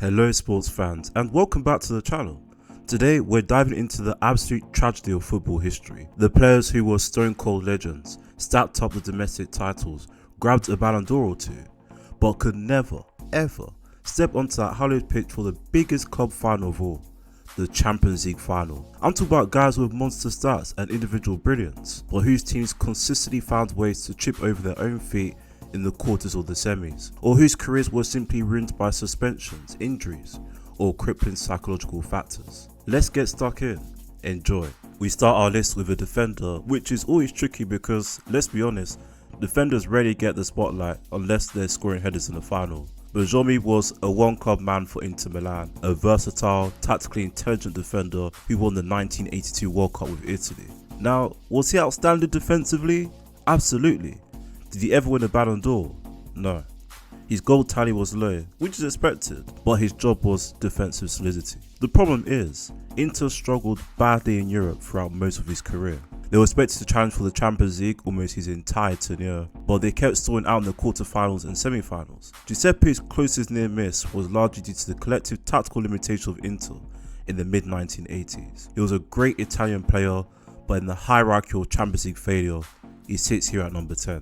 Hello sports fans and welcome back to the channel. Today we're diving into the absolute tragedy of football history. The players who were stone cold legends, stacked up the domestic titles, grabbed a Ballon d'Or or two, but could never, ever step onto that hallowed pitch for the biggest club final of all, the Champions League final. I'm talking about guys with monster stats and individual brilliance, but whose teams consistently found ways to trip over their own feet in the quarters or the semis, or whose careers were simply ruined by suspensions, injuries, or crippling psychological factors. Let's get stuck in. Enjoy. We start our list with a defender, which is always tricky because, let's be honest, defenders rarely get the spotlight unless they're scoring headers in the final. Bergomi was a one-club man for Inter Milan, a versatile, tactically intelligent defender who won the 1982 World Cup with Italy. Now, was he outstanding defensively? Absolutely. Did he ever win a Ballon d'Or? No. His goal tally was low, which is expected, but his job was defensive solidity. The problem is, Inter struggled badly in Europe throughout most of his career. They were expected to challenge for the Champions League almost his entire tenure, but they kept stalling out in the quarterfinals and semi-finals. Giuseppe's closest near miss was largely due to the collective tactical limitation of Inter in the mid-1980s. He was a great Italian player, but in the hierarchy of Champions League failure, he sits here at number 10.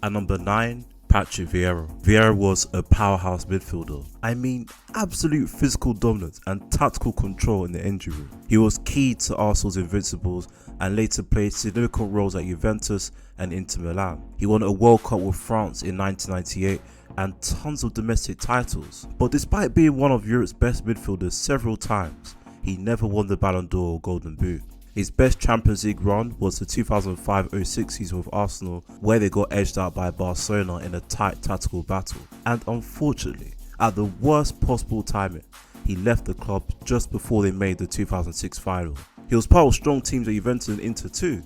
At number 9, Patrick Vieira. Vieira was a powerhouse midfielder. I mean, absolute physical dominance and tactical control in the injury room. He was key to Arsenal's invincibles and later played significant roles at Juventus and Inter Milan. He won a World Cup with France in 1998 and tons of domestic titles. But despite being one of Europe's best midfielders several times, he never won the Ballon d'Or or Golden Boot. His best Champions League run was the 2005-06 season with Arsenal, where they got edged out by Barcelona in a tight tactical battle. And unfortunately, at the worst possible timing, he left the club just before they made the 2006 final. He was part of strong teams at Juventus and Inter too,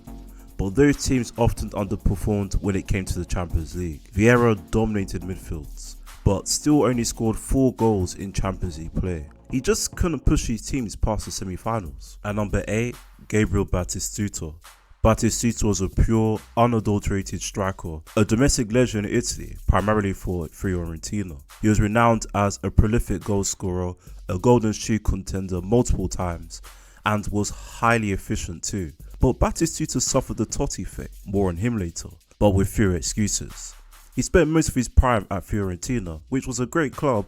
but those teams often underperformed when it came to the Champions League. Vieira dominated midfields, but still only scored 4 goals in Champions League play. He just couldn't push his teams past the semi-finals. At number 8, Gabriel Batistuta. Batistuta was a pure, unadulterated striker, a domestic legend in Italy, primarily for Fiorentina. He was renowned as a prolific goal scorer, a golden shoe contender multiple times, and was highly efficient too. But Batistuta suffered the Totti fate, more on him later, but with fewer excuses. He spent most of his prime at Fiorentina, which was a great club,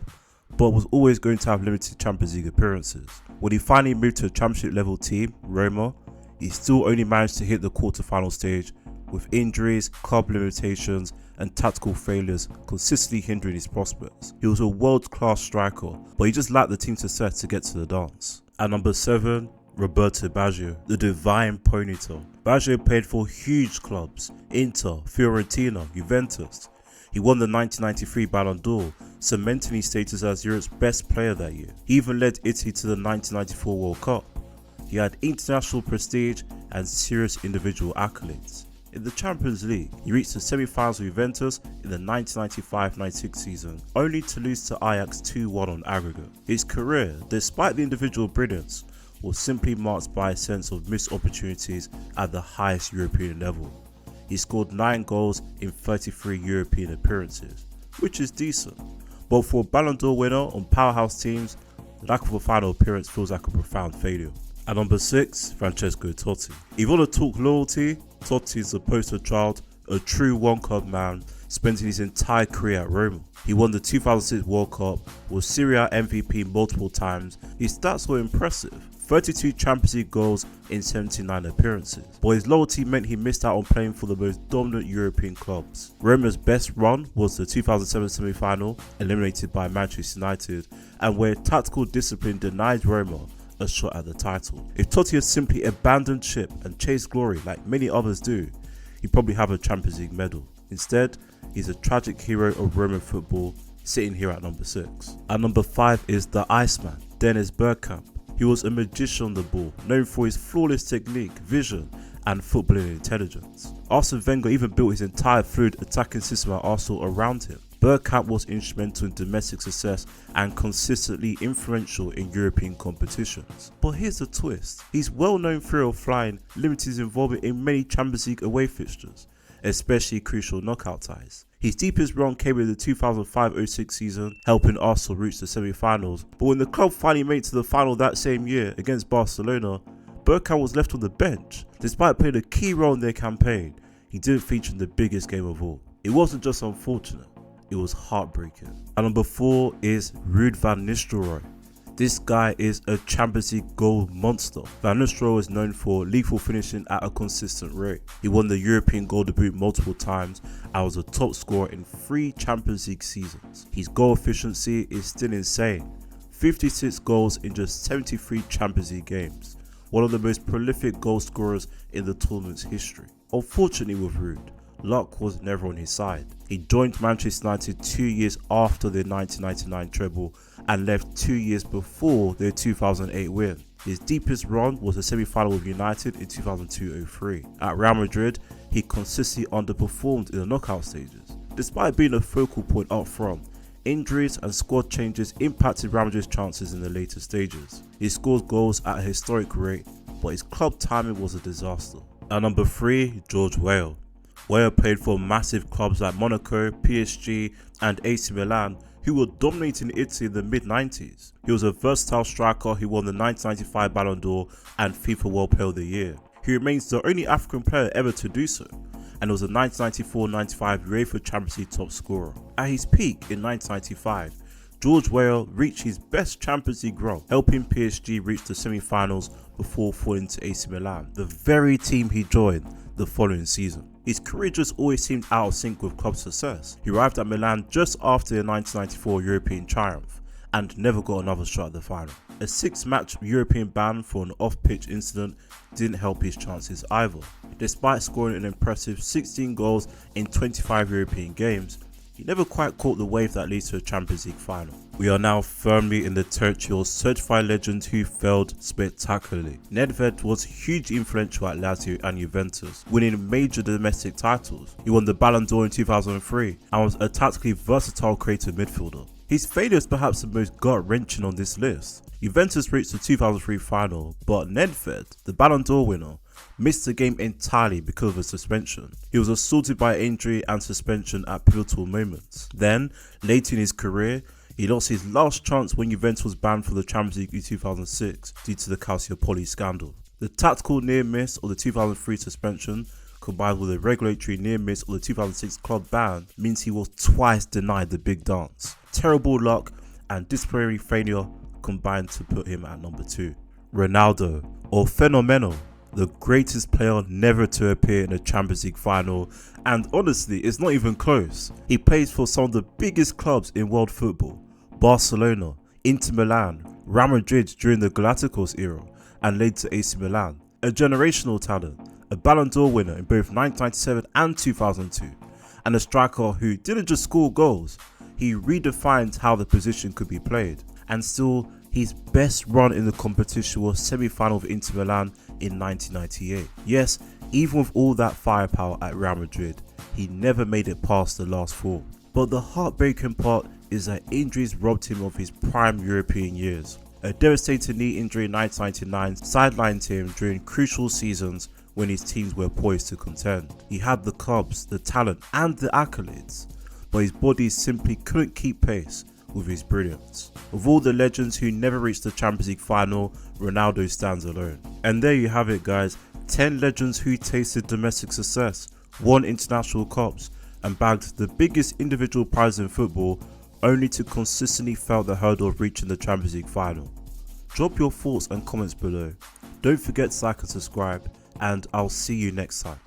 but was always going to have limited Champions League appearances. When he finally moved to a championship level team, Roma, he still only managed to hit the quarter-final stage, with injuries, club limitations and tactical failures consistently hindering his prospects. He was a world-class striker, but he just lacked the team success to get to the dance. At number 7, Roberto Baggio, the divine ponytail. Baggio played for huge clubs, Inter, Fiorentina, Juventus. He won the 1993 Ballon d'Or, cementing his status as Europe's best player that year. He even led Italy to the 1994 World Cup. He had international prestige and serious individual accolades. In the Champions League, he reached the semi-finals with Juventus in the 1995-96 season, only to lose to Ajax 2-1 on aggregate. His career, despite the individual brilliance, was simply marked by a sense of missed opportunities at the highest European level. He scored 9 goals in 33 European appearances, which is decent. But for a Ballon d'Or winner on powerhouse teams, the lack of a final appearance feels like a profound failure. At number 6, Francesco Totti. If you want to talk loyalty, Totti is the poster child, a true one-club man, spending his entire career at Roma. He won the 2006 World Cup, was Serie A MVP multiple times. His stats were impressive. 32 Champions League goals in 79 appearances, but his loyalty meant he missed out on playing for the most dominant European clubs. Roma's best run was the 2007 semi-final, eliminated by Manchester United, and where tactical discipline denied Roma a shot at the title. If Totti had simply abandoned ship and chased glory like many others do, he'd probably have a Champions League medal. Instead, he's a tragic hero of Roman football, sitting here at number 6. At number 5 is the Iceman, Dennis Bergkamp. He was a magician on the ball, known for his flawless technique, vision and footballing intelligence. Arsene Wenger even built his entire fluid attacking system at Arsenal around him. Bergkamp was instrumental in domestic success and consistently influential in European competitions. But here's the twist, his well-known thrill of flying limited his involvement in many Champions League away fixtures, especially crucial knockout ties. His deepest run came in the 2005-06 season, helping Arsenal reach the semi-finals. But when the club finally made it to the final that same year against Barcelona, Bergkamp was left on the bench. Despite playing a key role in their campaign, he didn't feature in the biggest game of all. It wasn't just unfortunate, it was heartbreaking. And number 4 is Ruud van Nistelrooy. This guy is a Champions League goal monster. Van Nistelrooy is known for lethal finishing at a consistent rate. He won the European goal debut multiple times and was a top scorer in 3 Champions League seasons. His goal efficiency is still insane. 56 goals in just 73 Champions League games. One of the most prolific goal scorers in the tournament's history. Unfortunately with Ruud, luck was never on his side. He joined Manchester United 2 years after their 1999 treble and left 2 years before their 2008 win. His deepest run was the semi-final with United in 2002-03. At Real Madrid, he consistently underperformed in the knockout stages. Despite being a focal point up front, injuries and squad changes impacted Real Madrid's chances in the later stages. He scored goals at a historic rate, but his club timing was a disaster. At number 3, George Weah. Weah played for massive clubs like Monaco, PSG and AC Milan, who were dominating Italy in the mid-90s. He was a versatile striker who won the 1995 Ballon d'Or and FIFA World Player of the Year. He remains the only African player ever to do so, and was a 1994-95 UEFA Champions League top scorer. At his peak in 1995, George Weah reached his best Champions League run, helping PSG reach the semi-finals before falling to AC Milan, the very team he joined the following season. His career just always seemed out of sync with club success. He arrived at Milan just after the 1994 European triumph and never got another shot at the final. A 6-match European ban for an off-pitch incident didn't help his chances either. Despite scoring an impressive 16 goals in 25 European games, he never quite caught the wave that leads to a Champions League final. We are now firmly in the territory of certified legends who failed spectacularly. Nedvěd was hugely influential at Lazio and Juventus, winning major domestic titles. He won the Ballon d'Or in 2003 and was a tactically versatile creative midfielder. His failure is perhaps the most gut-wrenching on this list. Juventus reached the 2003 final, but Nedvěd, the Ballon d'Or winner, missed the game entirely because of a suspension. He was assaulted by injury and suspension at pivotal moments. Then, later in his career, he lost his last chance when Juventus was banned from the Champions League in 2006 due to the Calciopoli scandal. The tactical near miss of the 2003 suspension, combined with a regulatory near miss of the 2006 club ban, means he was twice denied the big dance. Terrible luck and disciplinary failure combined to put him at number 2. Ronaldo, or Fenomeno, the greatest player never to appear in a Champions League final, and honestly, it's not even close. He plays for some of the biggest clubs in world football: Barcelona, Inter Milan, Real Madrid during the Galacticos era, and later AC Milan. A generational talent, a Ballon d'Or winner in both 1997 and 2002, and a striker who didn't just score goals, he redefined how the position could be played. And still, his best run in the competition was semi-final of Inter Milan in 1998. Yes, even with all that firepower at Real Madrid, he never made it past the last 4. But the heartbreaking part is that injuries robbed him of his prime European years. A devastating knee injury in 1999 sidelined him during crucial seasons when his teams were poised to contend. He had the clubs, the talent and the accolades, but his body simply couldn't keep pace with his brilliance. Of all the legends who never reached the Champions League final, Ronaldo stands alone. And there you have it, guys. 10 legends who tasted domestic success, won international cups, and bagged the biggest individual prize in football, only to consistently fail the hurdle of reaching the Champions League final. Drop your thoughts and comments below. Don't forget to like and subscribe, and I'll see you next time.